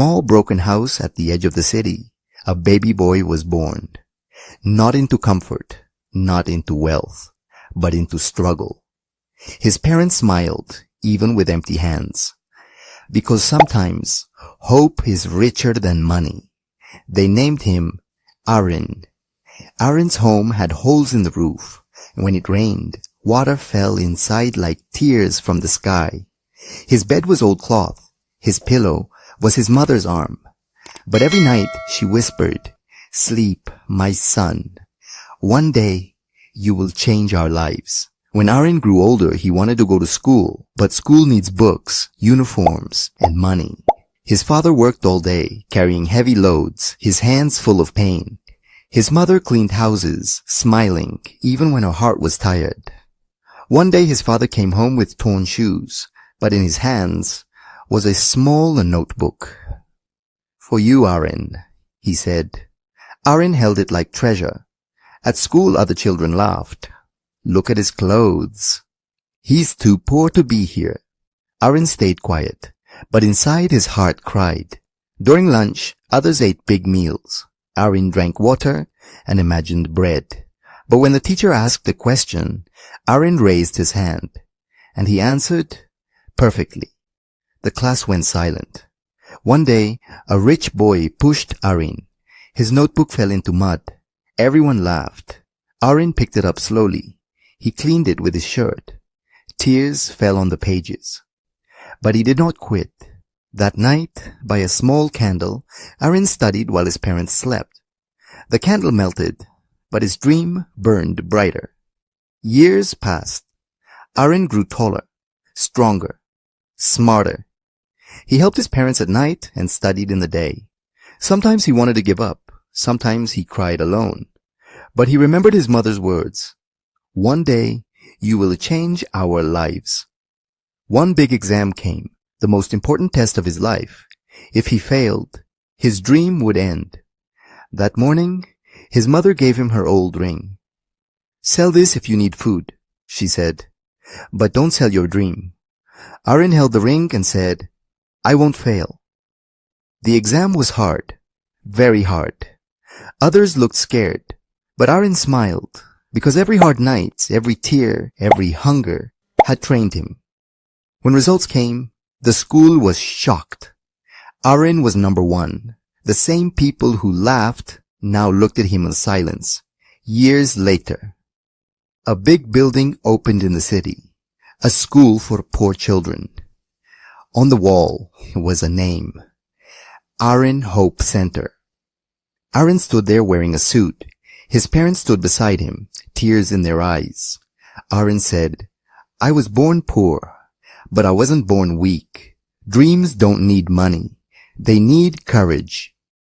Small broken house at the edge of the city, a baby boy was born. Not into comfort, not into wealth, but into struggle. His parents smiled, even with empty hands. Because sometimes hope is richer than money. They named him Aaron. Aaron's home had holes in the roof. When it rained, water fell inside like tears from the sky. His bed was old cloth. His pillow was his mother's arm. But every night she whispered, "Sleep, my son. One day you will change our lives." When Aaron grew older, he wanted to go to school, but school needs books, uniforms, and money. His father worked all day, carrying heavy loads, his hands full of pain. His mother cleaned houses, smiling, even when her heart was tired. One day his father came home with torn shoes, but in his hands was a small notebook. "For you, Aaron," he said. Aaron held it like treasure. At school, other children laughed. "Look at his clothes. He's too poor to be here." Aaron stayed quiet, but inside his heart cried. During lunch, others ate big meals. Aaron drank water and imagined bread. But when the teacher asked a question, Aaron raised his hand, and he answered perfectly. The class went silent. One day, a rich boy pushed Aaron. His notebook fell into mud. Everyone laughed. Aaron picked it up slowly. He cleaned it with his shirt. Tears fell on the pages. But he did not quit. That night, by a small candle, Aaron studied while his parents slept. The candle melted, but his dream burned brighter. Years passed. Aaron grew taller, stronger, smarter. He helped his parents at night and studied in the day. Sometimes he wanted to give up. Sometimes he cried alone. But he remembered his mother's words. "One day, you will change our lives." One big exam came, the most important test of his life. If he failed, his dream would end. That morning, his mother gave him her old ring. "Sell this if you need food," she said, "but don't sell your dream." Aaron held the ring and said, "I won't fail." The exam was hard, very hard. Others looked scared, but Aaron smiled, because every hard night, every tear, every hunger had trained him. When results came, the school was shocked. Aaron was number one. The same people who laughed now looked at him in silence. Years later, a big building opened in the city, a school for poor children. On the wall was a name, Aaron Hope Center. Aaron stood there wearing a suit. His parents stood beside him, tears in their eyes. Aaron said, "I was born poor, but I wasn't born weak. Dreams don't need money. They need courage.